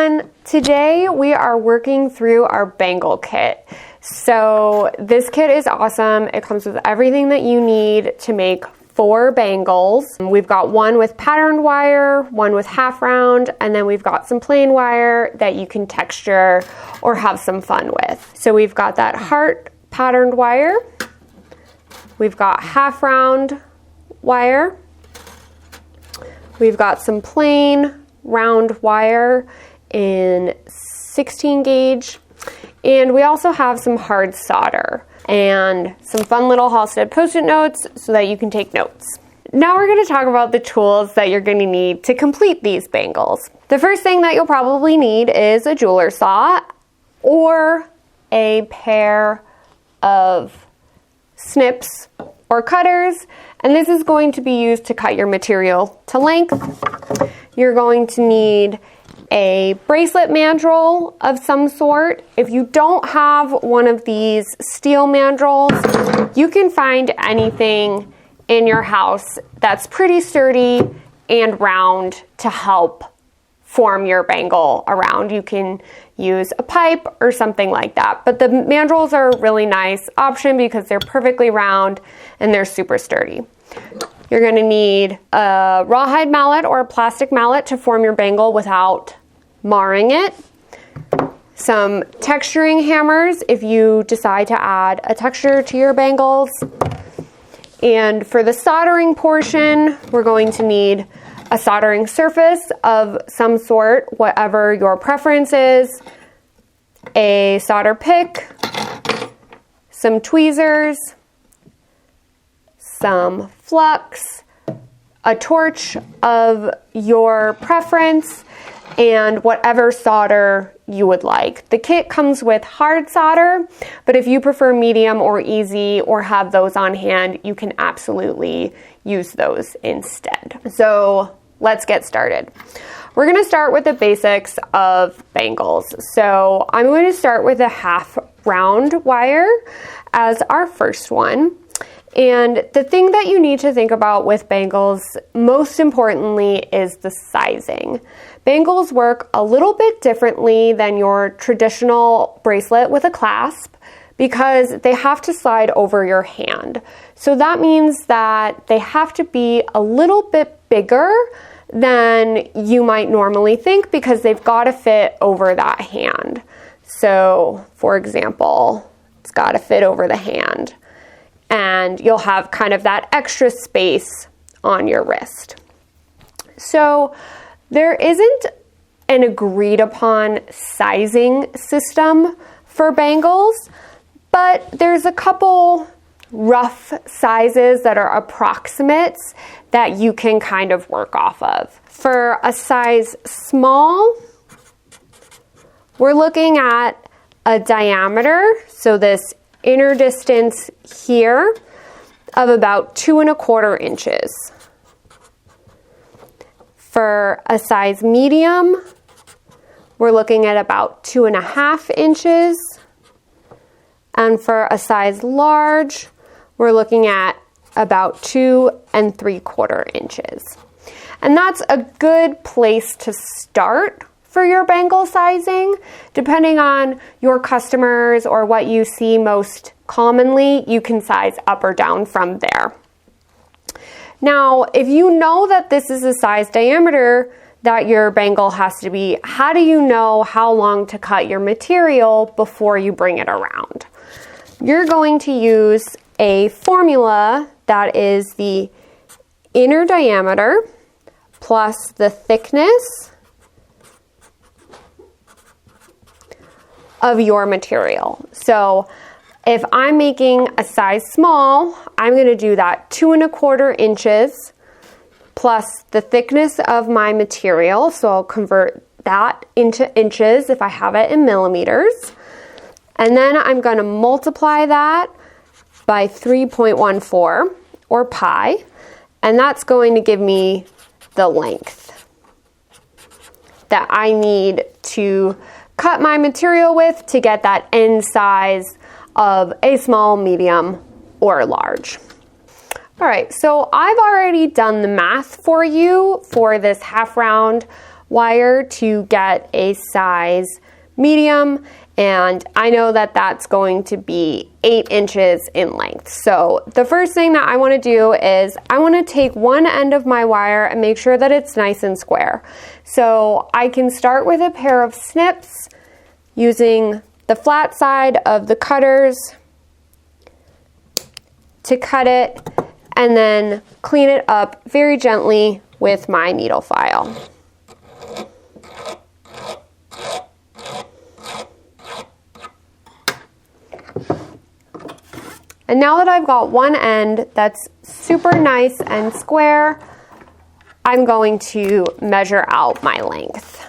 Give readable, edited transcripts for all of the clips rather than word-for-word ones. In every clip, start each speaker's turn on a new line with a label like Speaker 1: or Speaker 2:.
Speaker 1: everyone. Today we are working through our bangle kit. So this kit is awesome. It comes with everything that you need to make 4 bangles. We've got one with patterned wire, one with half round, and then we've got some plain wire that you can texture or have some fun with. So we've got that heart patterned wire. We've got half round wire. We've got some plain round wire in 16 gauge. And we also have some hard solder and some fun little Halstead Post-it notes so that you can take notes. Now we're going to talk about the tools that you're going to need to complete these bangles. The first thing that you'll probably need is a jeweler saw or a pair of snips or cutters, and this is going to be used to cut your material to length. You're going to need a bracelet mandrel of some sort. If you don't have one of these steel mandrels, you can find anything in your house that's pretty sturdy and round to help form your bangle around. You can use a pipe or something like that, but the mandrels are a really nice option because they're perfectly round and they're super sturdy. You're going to need a rawhide mallet or a plastic mallet to form your bangle without marring it. Some texturing hammers if you decide to add a texture to your bangles. And for the soldering portion, we're going to need a soldering surface of some sort, whatever your preference is, a solder pick, some tweezers, some flux, a torch of your preference, and whatever solder you would like. The kit comes with hard solder, but if you prefer medium or easy or have those on hand, you can absolutely use those instead. So let's get started. We're going to start with the basics of bangles. So I'm going to start with a half round wire as our first one. And the thing that you need to think about with bangles, most importantly, is the sizing. Bangles work a little bit differently than your traditional bracelet with a clasp because they have to slide over your hand. So that means that they have to be a little bit bigger than you might normally think because they've got to fit over that hand. So, for example, it's got to fit over the hand, and you'll have kind of that extra space on your wrist. So there isn't an agreed upon sizing system for bangles, but there's a couple rough sizes that are approximates that you can kind of work off of. For a size small, we're looking at a diameter, so this inner distance here, of about 2 1/4 inches. For a size medium, we're looking at about 2 1/2 inches. And for a size large, we're looking at about 2 3/4 inches. And that's a good place to start for your bangle sizing. Depending on your customers or what you see most commonly, you can size up or down from there. Now, if you know that this is a size diameter that your bangle has to be, how do you know how long to cut your material before you bring it around? You're going to use a formula that is the inner diameter plus the thickness of your material. So if I'm making a size small, I'm going to do that 2 1/4 inches plus the thickness of my material. So I'll convert that into inches if I have it in millimeters. And then I'm going to multiply that by 3.14 or pi, and that's going to give me the length that I need to cut my material with to get that end size of a small, medium, or large. All right, so I've already done the math for you for this half round wire to get a size medium, and I know that that's going to be 8 inches in length. So the first thing that I want to do is I want to take one end of my wire and make sure that it's nice and square. So I can start with a pair of snips using the flat side of the cutters to cut it, and then clean it up very gently with my needle file. And now that I've got one end that's super nice and square, I'm going to measure out my length.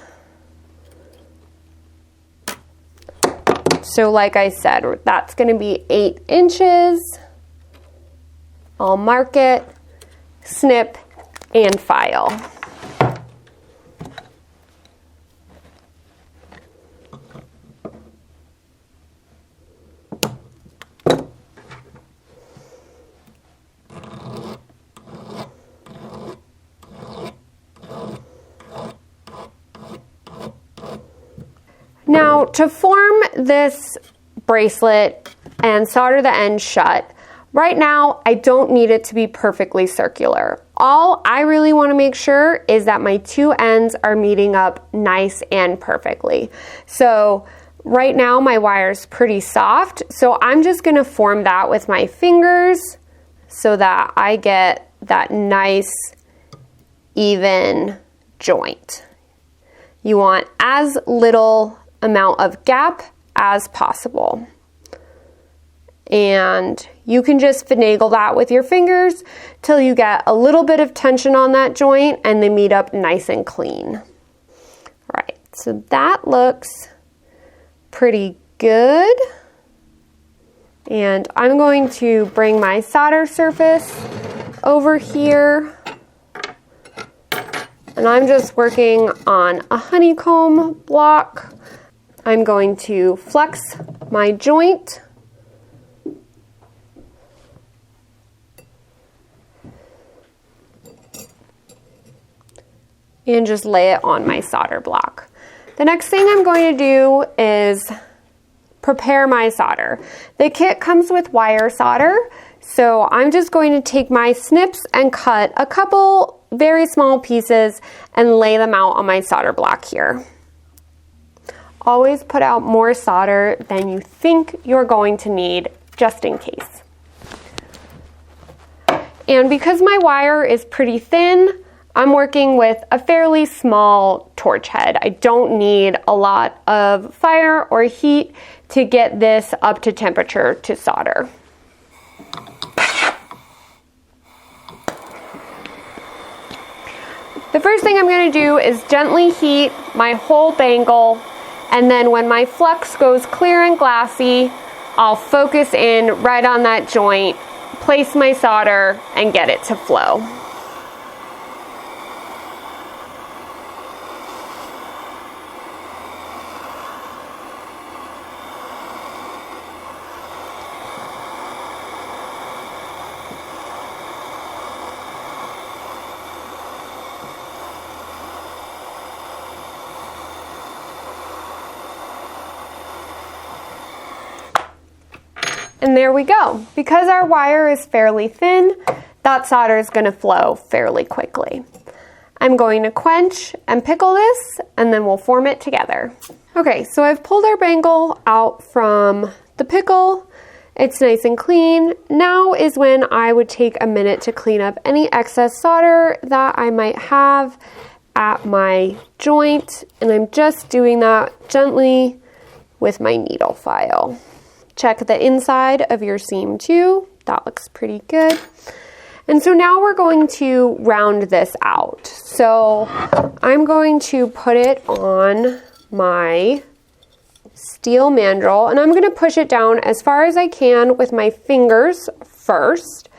Speaker 1: So like I said, that's going to be 8 inches. I'll mark it, snip, and file. Now, to form this bracelet and solder the end shut, right now I don't need it to be perfectly circular. All I really want to make sure is that my two ends are meeting up nice and perfectly. So right now my wire's pretty soft, so I'm just going to form that with my fingers so that I get that nice even joint. You want as little amount of gap as possible. And you can just finagle that with your fingers till you get a little bit of tension on that joint and they meet up nice and clean. All right, so that looks pretty good. And I'm going to bring my solder surface over here. And I'm just working on a honeycomb block. I'm going to flux my joint. And just lay it on my solder block. The next thing I'm going to do is prepare my solder. The kit comes with wire solder, so I'm just going to take my snips and cut a couple very small pieces and lay them out on my solder block here. Always put out more solder than you think you're going to need, just in case. And because my wire is pretty thin, I'm working with a fairly small torch head. I don't need a lot of fire or heat to get this up to temperature to solder. The first thing I'm going to do is gently heat my whole bangle, and then when my flux goes clear and glassy, I'll focus in right on that joint, place my solder, and get it to flow. And there we go. Because our wire is fairly thin, that solder is going to flow fairly quickly. I'm going to quench and pickle this, and then we'll form it together. Okay, so I've pulled our bangle out from the pickle. It's nice and clean. Now is when I would take a minute to clean up any excess solder that I might have at my joint, and I'm just doing that gently with my needle file. Check the inside of your seam too. That looks pretty good. And so now we're going to round this out. So I'm going to put it on my steel mandrel, and I'm going to push it down as far as I can with my fingers first.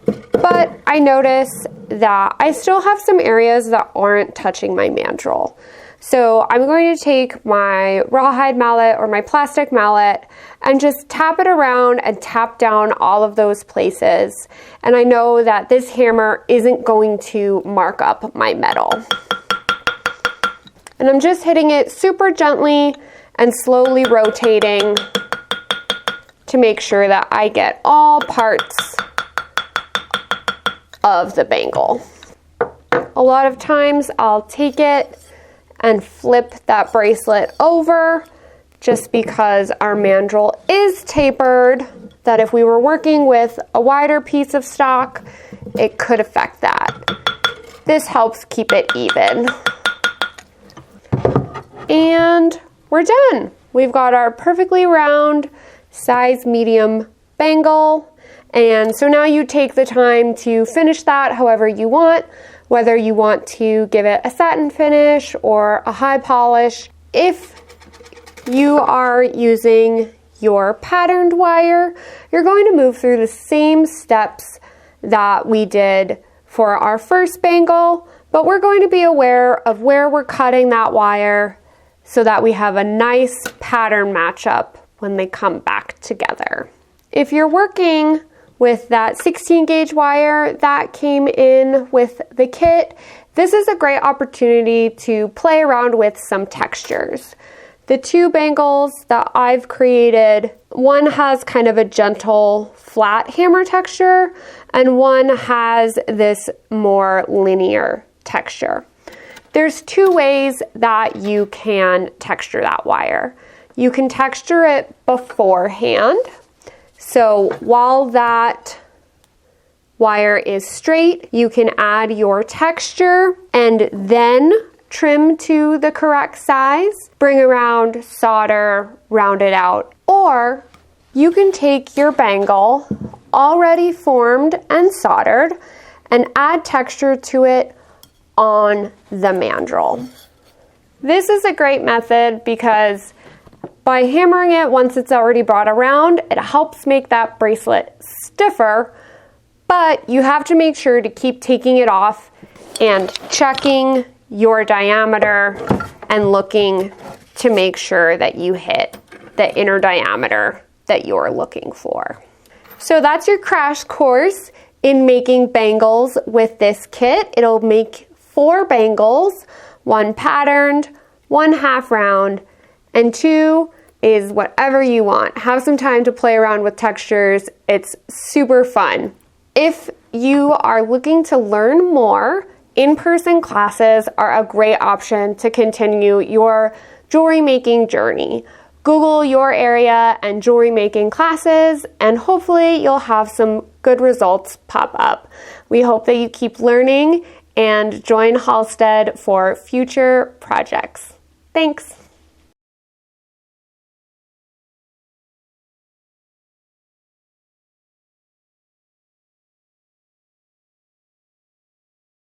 Speaker 1: But I notice that I still have some areas that aren't touching my mandrel. So I'm going to take my rawhide mallet or my plastic mallet and just tap it around and tap down all of those places. And I know that this hammer isn't going to mark up my metal. And I'm just hitting it super gently and slowly rotating to make sure that I get all parts of the bangle. A lot of times I'll take it and flip that bracelet over just because our mandrel is tapered, that if we were working with a wider piece of stock, it could affect that. This helps keep it even. And we're done. We've got our perfectly round size medium bangle. And so now you take the time to finish that however you want, whether you want to give it a satin finish or a high polish. If you are using your patterned wire, you're going to move through the same steps that we did for our first bangle, but we're going to be aware of where we're cutting that wire so that we have a nice pattern matchup when they come back together. If you're working with that 16 gauge wire that came in with the kit, this is a great opportunity to play around with some textures. The two bangles that I've created, one has kind of a gentle flat hammer texture and one has this more linear texture. There's two ways that you can texture that wire. You can texture it beforehand. So while that wire is straight, you can add your texture and then trim to the correct size, bring around, solder, round it out. Or you can take your bangle already formed and soldered and add texture to it on the mandrel. This is a great method because by hammering it once it's already brought around, it helps make that bracelet stiffer, but you have to make sure to keep taking it off and checking your diameter and looking to make sure that you hit the inner diameter that you're looking for. So that's your crash course in making bangles with this kit. It'll make 4 bangles, 1 patterned, 1 half round, and 2 is whatever you want. Have some time to play around with textures. It's super fun. If you are looking to learn more, in-person classes are a great option to continue your jewelry making journey. Google your area and jewelry making classes, and hopefully you'll have some good results pop up. We hope that you keep learning and join Halstead for future projects. Thanks.